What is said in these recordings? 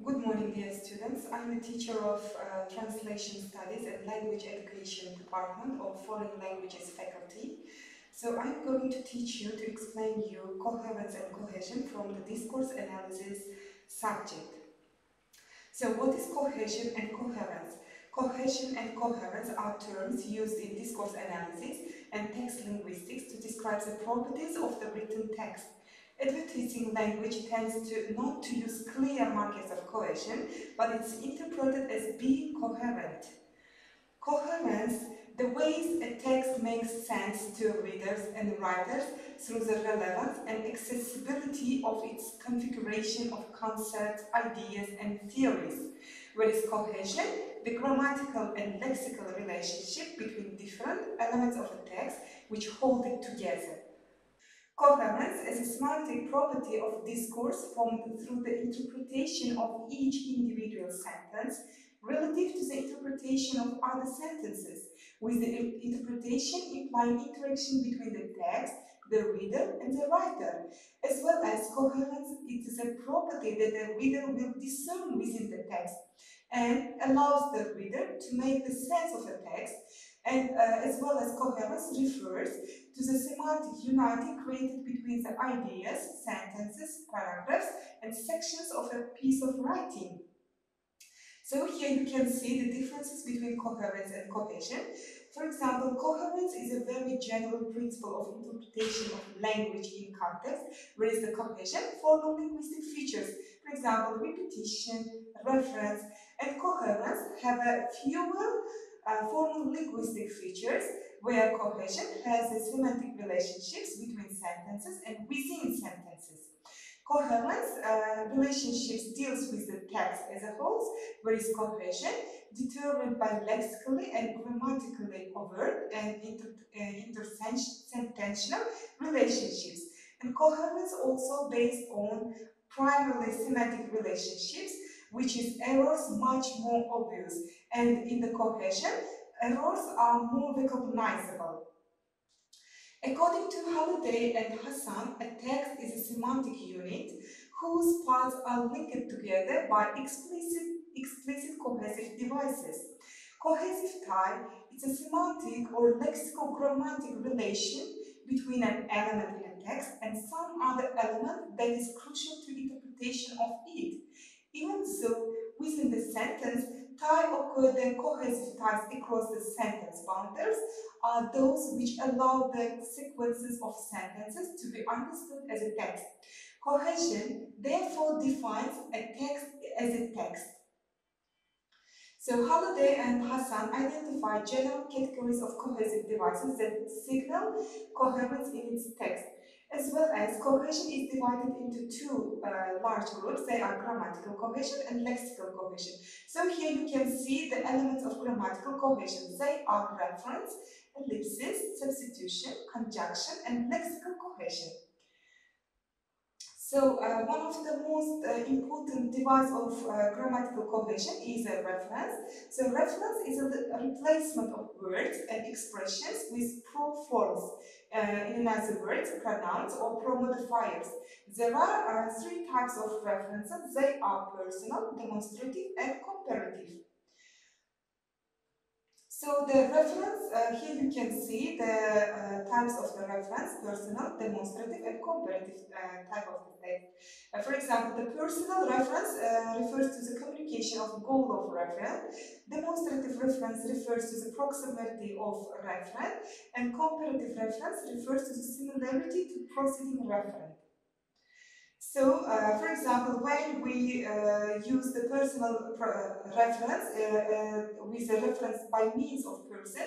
Good morning, dear students. I'm a teacher of Translation Studies and Language Education Department of Foreign Languages faculty. So I'm going to teach you to explain you coherence and cohesion from the discourse analysis subject. So what is cohesion and coherence? Cohesion and coherence are terms used in discourse analysis and text linguistics to describe the properties of the written text. Advertising language tends not to use clear markers of cohesion, but it's interpreted as being coherent. Coherence, the ways a text makes sense to readers and writers through the relevance and accessibility of its configuration of concepts, ideas, and theories. Whereas cohesion, the grammatical and lexical relationship between different elements of a text which hold it together. Coherence is a semantic property of discourse formed through the interpretation of each individual sentence relative to the interpretation of other sentences, with the interpretation implying interaction between the text, the reader, and the writer. As well as coherence, it is a property that the reader will discern within the text and allows the reader to make the sense of a text, and as well as coherence refers to the semantic unity created between the ideas, sentences, paragraphs, and sections of a piece of writing. So here you can see the differences between coherence and cohesion. For example, coherence is a very general principle of interpretation of language in context, whereas the cohesion formal linguistic features, for example, repetition, reference, and coherence have a fewer formal linguistic features, where cohesion has the semantic relationships between sentences and within sentences. Coherence relationships deals with the text as a whole, whereas cohesion determined by lexically and grammatically overt and intersentential relationships. And coherence also based on primarily semantic relationships, which is errors much more obvious. And in the cohesion, errors are more recognizable. According to Halliday and Hasan, a text is a semantic unit whose parts are linked together by explicit cohesive devices. Cohesive tie is a semantic or lexicogrammatic relation between an element in a text and some other element that is crucial to interpretation of it. Even so, within the sentence, tie occur then cohesive ties across the sentence boundaries are those which allow the sequences of sentences to be understood as a text. Cohesion therefore defines a text as a text. So Halliday and Hasan identify general categories of cohesive devices that signal coherence in its text. As well as cohesion is divided into two large groups. They are grammatical cohesion and lexical cohesion. So here you can see the elements of grammatical cohesion. They are reference, ellipsis, substitution, conjunction, and lexical cohesion. So one of the most important device of grammatical cohesion is a reference. So reference is a replacement of words and expressions with pro-forms. In other words, pronouns or pro-modifiers. There are three types of references. They are personal, demonstrative, and comparative. So the reference, here you can see the types of the reference, personal, demonstrative, and comparative type of the text. For example, the personal reference refers to the communication of goal of reference, demonstrative reference refers to the proximity of reference, and comparative reference refers to the similarity to preceding reference. So, for example, when we use the personal reference with a reference by means of person,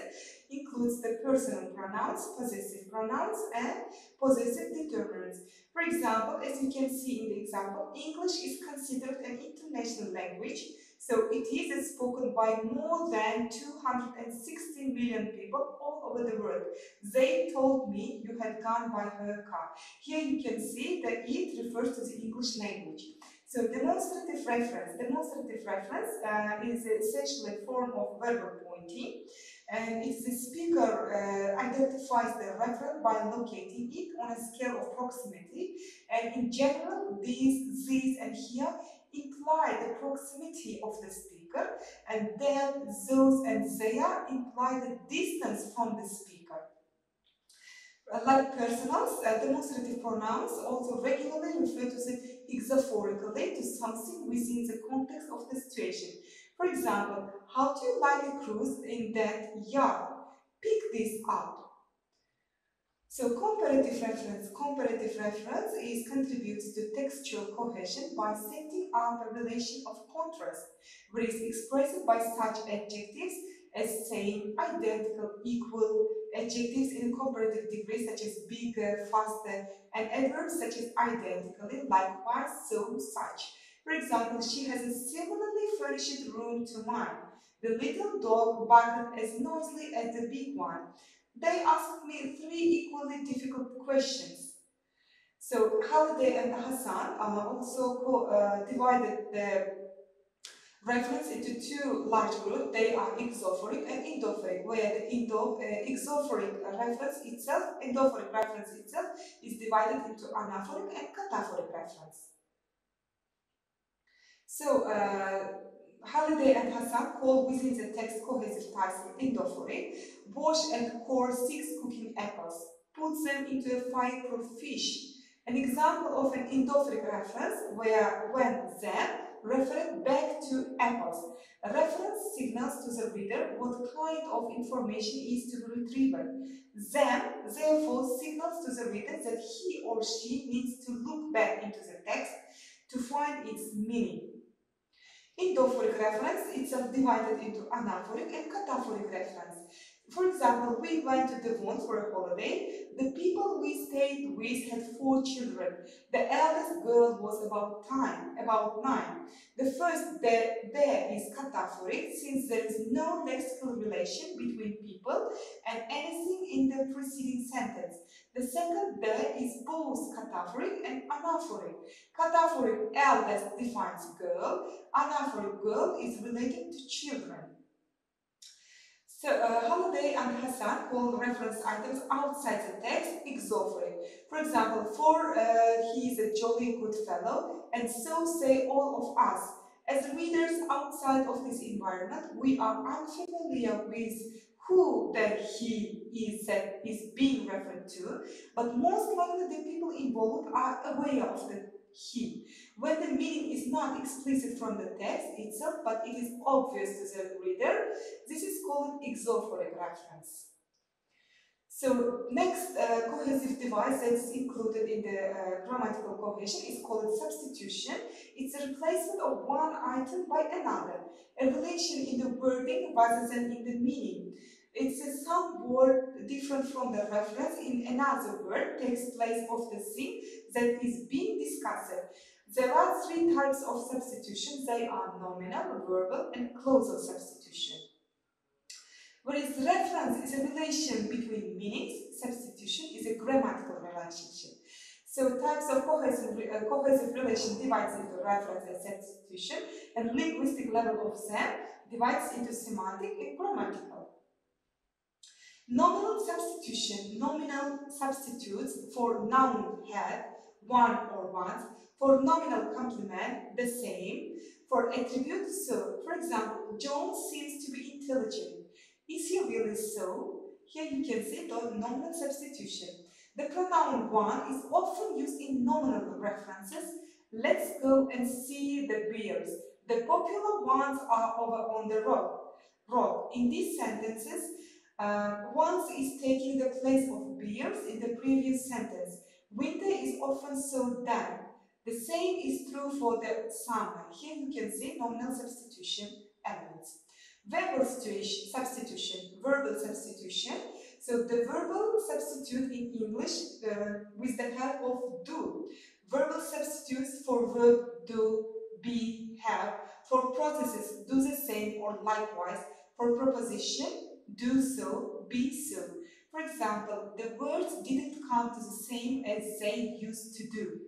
includes the personal pronouns, possessive pronouns, and possessive determinants. For example, as you can see in the example, English is considered an international language, so it is spoken by more than 260 million people all over the world. They told me you had gone by her car. Here you can see that it refers to the English language. So demonstrative reference. Demonstrative reference is essentially a form of verbal pointing, and it's the speaker identifies the reference by locating it on a scale of proximity, and in general these, and here imply the proximity of the speaker, and then those and their imply the distance from the speaker. Like personals, demonstrative pronouns also regularly refer to the hexaphorically to something within the context of the situation. For example, how do you like a cruise in that yard? Pick this up. So comparative reference is contributes to textual cohesion by setting up a relation of contrast, which is expressed by such adjectives as same, identical, equal, adjectives in comparative degree such as bigger, faster, and adverbs such as identically, likewise, so, such. For example, she has a similarly furnished room to mine. The little dog barked as noisily as the big one. They asked me 3 equally difficult questions. So Halliday and Hasan also divided the reference into 2 large groups. They are exophoric and endophoric, where the exophoric reference itself is divided into anaphoric and cataphoric reference. So Halliday and Hasan call within the text cohesive types endophoric. Wash and core 6 cooking apples. Put them into a fireproof fish. An example of an endophoric reference where when then referred back to apples. A reference signals to the reader what kind of information is to be retrieved. Then, therefore, signals to the reader that he or she needs to look back into the text to find its meaning. Endophoric reference itself divided into anaphoric and cataphoric reference. For example, we went to Devon for a holiday. The people we stayed with had 4 children. The eldest girl was about 9. The first there is cataphoric, since there is no lexical relation between people and anything in the preceding sentence. The second there is both cataphoric and anaphoric. Cataphoric eldest defines girl. Anaphoric girl is related to children. So Halliday and Hasan call reference items outside the text exophoric. For example, he is a jolly good fellow, and so say all of us. As readers outside of this environment, we are unfamiliar with who the he is that is being referred to, but most likely the people involved are aware of the he. When the meaning is not explicit from the text itself, but it is obvious to the reader, this is called exophoric reference. So next cohesive device that is included in the grammatical cohesion is called substitution. It's a replacement of one item by another, a relation in the wording rather than in the meaning. It's a some word different from the reference in another word takes place of the thing that is being discussed. There are 3 types of substitution. They are nominal, verbal, and clausal substitution. Whereas reference is a relation between meanings, substitution is a grammatical relationship. So types of cohesive relation divides into reference and substitution, and linguistic level of them divides into semantic and grammatical. Nominal substitution, nominal substitutes for noun had, one or ones, for nominal complement, the same, for attribute so. For example, John seems to be intelligent. Is he really so? Here you can see the nominal substitution. The pronoun one is often used in nominal references. Let's go and see the bears. The popular ones are over on the rock. In these sentences, once is taking the place of bears in the previous sentence. Winter is often so damp. The same is true for the summer. Here you can see nominal substitution elements. Verbal substitution, verbal substitution. So the verbal substitute in English with the help of do. Verbal substitutes for verb do, be, have. For processes, do the same or likewise. For proposition, do so, be so. For example, the words didn't come to the same as they used to do.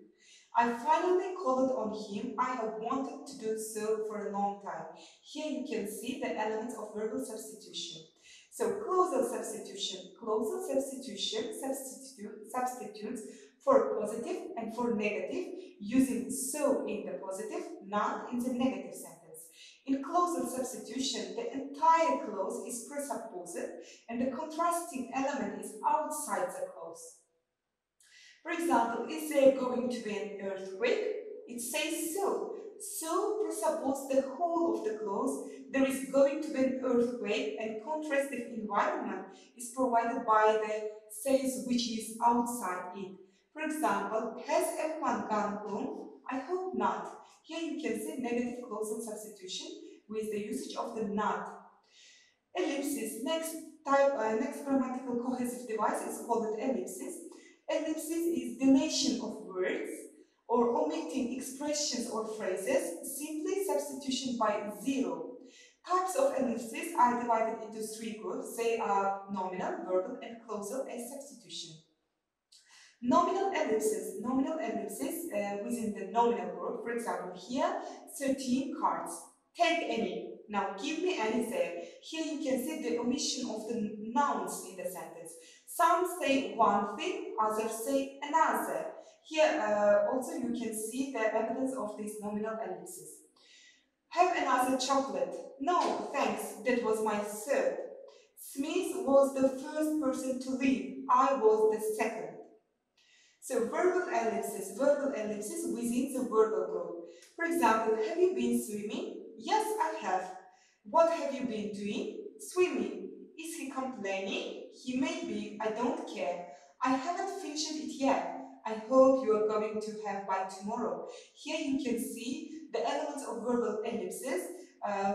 I finally called on him. I have wanted to do so for a long time. Here you can see the elements of verbal substitution. So clausal substitution. Clausal substitution substitutes for positive and for negative, using so in the positive, not in the negative sentence. In clausal substitution, the entire clause is presupposed and the contrasting element is outside the clause. For example, is there going to be an earthquake? It says so. So presuppose the whole of the clause, there is going to be an earthquake, and contrastive environment is provided by the says which is outside it. For example, has everyone gone home? I hope not. Here you can see negative clausal substitution with the usage of the not. Ellipsis. Next grammatical cohesive device is called ellipsis. Ellipsis is deletion of words or omitting expressions or phrases, simply substitution by zero. Types of ellipses are divided into three groups. They are nominal, verbal, and clausal as substitution. Nominal ellipses within the nominal group. For example, here 13 cards. Take any. Now give me any there. Here you can see the omission of the nouns in the sentence. Some say one thing, others say another. Here also you can see the evidence of these nominal ellipses. Have another chocolate. No, thanks. That was my third. Smith was the first person to leave. I was the second. So verbal ellipses within the verbal group. For example, have you been swimming? Yes, I have. What have you been doing? Swimming. Is he complaining? He may be. I don't care. I haven't finished it yet. I hope you are going to have by tomorrow. Here you can see the elements of verbal ellipses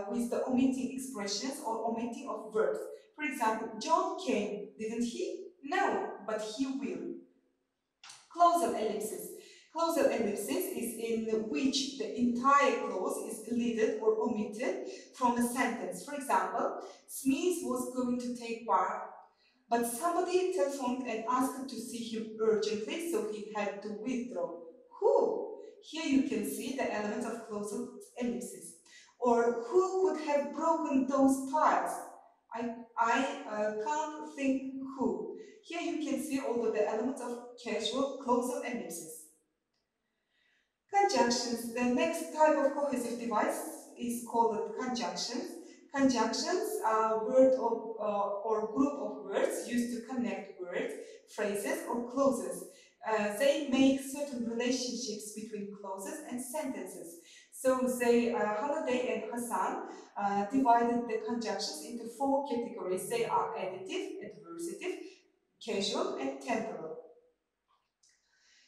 with the omitting expressions or omitting of verbs. For example, John came, didn't he? No, but he will. Clausal ellipsis. Clausal ellipsis is in which the entire clause is deleted or omitted from a sentence. For example, Smith was going to take part, but somebody telephoned and asked to see him urgently, so he had to withdraw. Who? Here you can see the elements of clausal ellipsis. Or who could have broken those tiles? I can't think who. Here you can see all of the elements of casual clausal ellipsis. Conjunctions. The next type of cohesive device is called conjunctions. Conjunctions are word or group of words used to connect words, phrases, or clauses. They make certain relationships between clauses and sentences. So Halliday and Hasan divided the conjunctions into four categories. They are additive, adversative, casual, and temporal.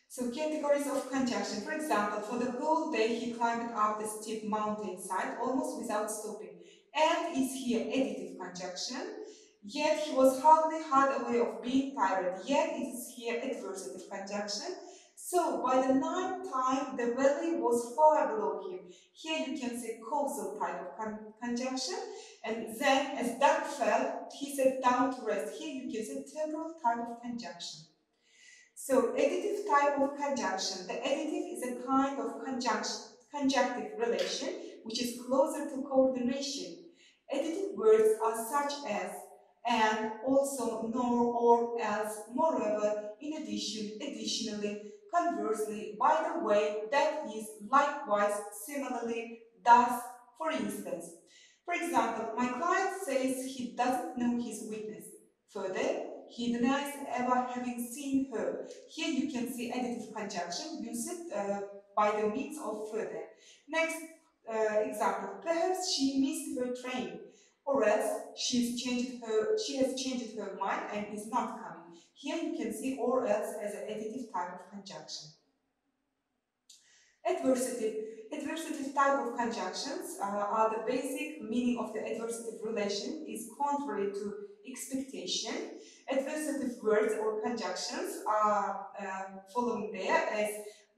So categories of conjunction. For example, for the whole day he climbed up the steep mountainside almost without stopping. And is here additive conjunction. Yet he was hardly had a way of being tired. Yet it is here adversative conjunction. So by the ninth time the valley was far below him. Here you can see causal type of conjunction. And then as dark fell, he sat down to rest. Here you can see temporal type of conjunction. So additive type of conjunction. The additive is a kind of conjunctive relation which is closer to coordination. Additive words are such as and, also, nor, or, else, moreover, in addition, additionally, conversely, by the way, that is, likewise, similarly, thus, for instance. For example, my client says he doesn't know his witness. Further, he denies ever having seen her. Here you can see additive conjunction used by the means of further. Next example, perhaps she missed her train, or else she has changed her mind and is not coming. Here you can see or else as an additive type of conjunction. Adversative. Adversative type of conjunctions are the basic meaning of the adversative relation is contrary to expectation. Adversative words or conjunctions are following there as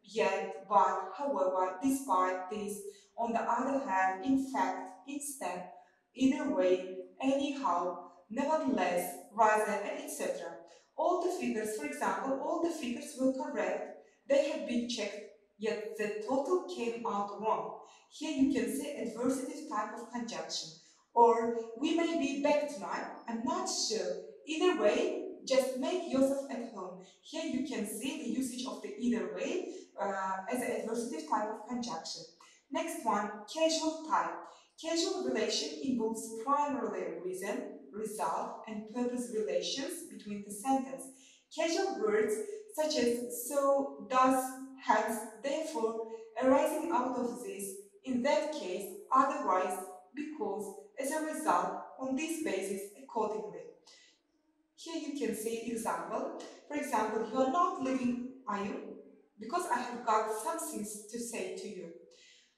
yet, but, however, despite, this, on the other hand, in fact, instead, either way, anyhow, nevertheless, rather, and etc. All the figures, for example, all the figures were correct. They had been checked, yet the total came out wrong. Here you can see adversative type of conjunction. Or, we may be back tonight, I'm not sure. Either way, just make yourself at home. Here you can see the usage of the either way as an adversative type of conjunction. Next one, causal type. Causal relation involves primarily reason, result, and purpose relations between the sentence. Causal words such as so, does, hence, therefore, arising out of this, in that case, otherwise, because, as a result, on this basis, accordingly. Here you can see example. For example, you are not leaving, are you? Because I have got some things to say to you.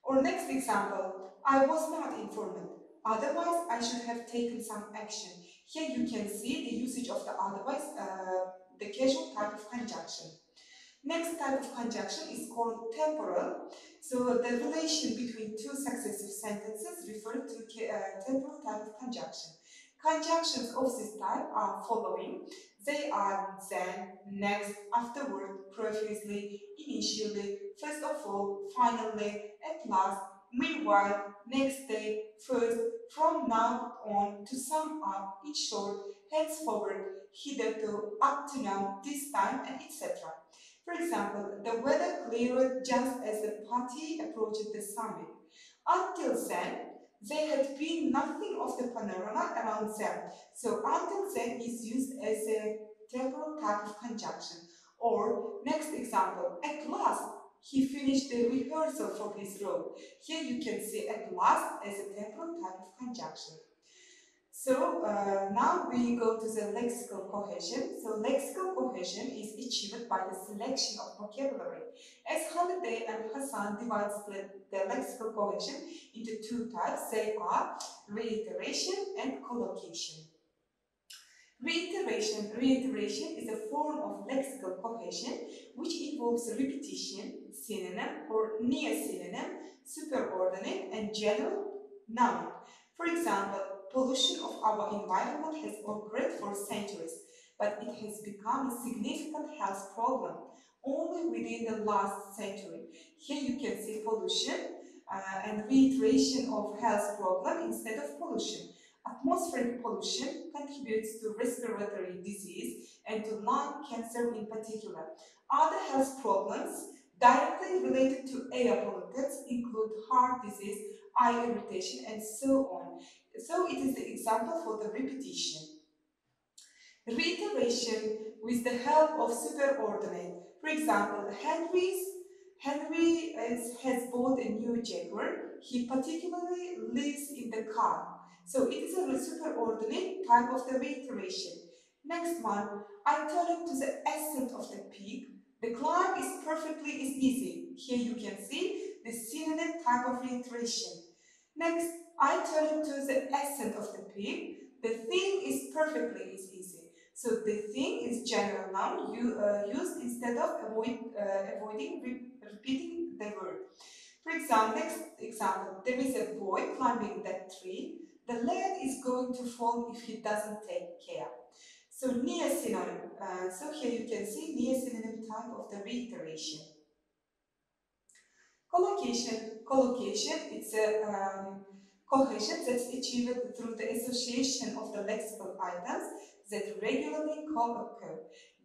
Or next example, I was not informed. Otherwise, I should have taken some action. Here you can see the usage of the otherwise, the causal type of conjunction. Next type of conjunction is called temporal. So the relation between two successive sentences refer to temporal type of conjunction. Conjunctions of this type are following. They are then, next, afterward, previously, initially, first of all, finally, at last, meanwhile, next day, first, from now on, to sum up, in short, henceforward, hitherto, up to now, this time, and etc. For example, the weather cleared just as the party approached the summit. Until then, there had been nothing of the panorama around them. So until then is used as a temporal type of conjunction. Or next example, at last he finished the rehearsal for his role. Here you can see at last as a temporal type of conjunction. So now we go to the lexical cohesion. So lexical cohesion is achieved by the selection of vocabulary. As Halliday and Hasan divides the lexical cohesion into two types, they are reiteration and collocation. Reiteration is a form of lexical cohesion which involves repetition, synonym or near-synonym, superordinate, and general noun. For example, pollution of our environment has occurred for centuries, but it has become a significant health problem only within the last century. Here you can see pollution and reiteration of health problem instead of pollution. Atmospheric pollution contributes to respiratory disease and to lung cancer in particular. Other health problems directly related to air pollutants include heart disease, eye irritation, and so on. So it is the example for the repetition. Reiteration with the help of superordinate. For example, Henry has bought a new Jaguar. He particularly lives in the car. So it is a superordinate type of the reiteration. Next one, I turned to the ascent of the peak. The climb is easy. Here you can see the synonym type of reiteration. Next, I turned to the ascent of the peak. The thing is easy. So the thing is general noun used instead of avoiding repeating the word. For example, next example, there is a boy climbing that tree. The lad is going to fall if he doesn't take care. So near synonym. So here you can see near synonym type of the reiteration. Collocation, it's a cohesion that's achieved through the association of the lexical items that regularly co-occur.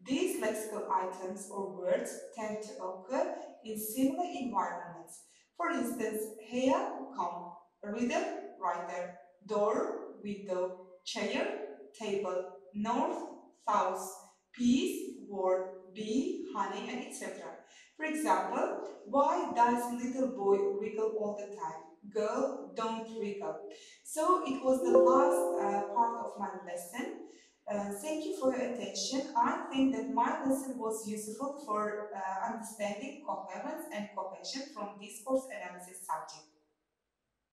These lexical items or words tend to occur in similar environments. For instance, hair, comb, reader, writer, door, window, chair, table, north, south, peace, word, bee, honey, and etc. For example, why does little boy wriggle all the time? Girl, don't wriggle. So it was the last part of my lesson. Thank you for your attention. I think that my lesson was useful for understanding coherence and cohesion from discourse analysis subject.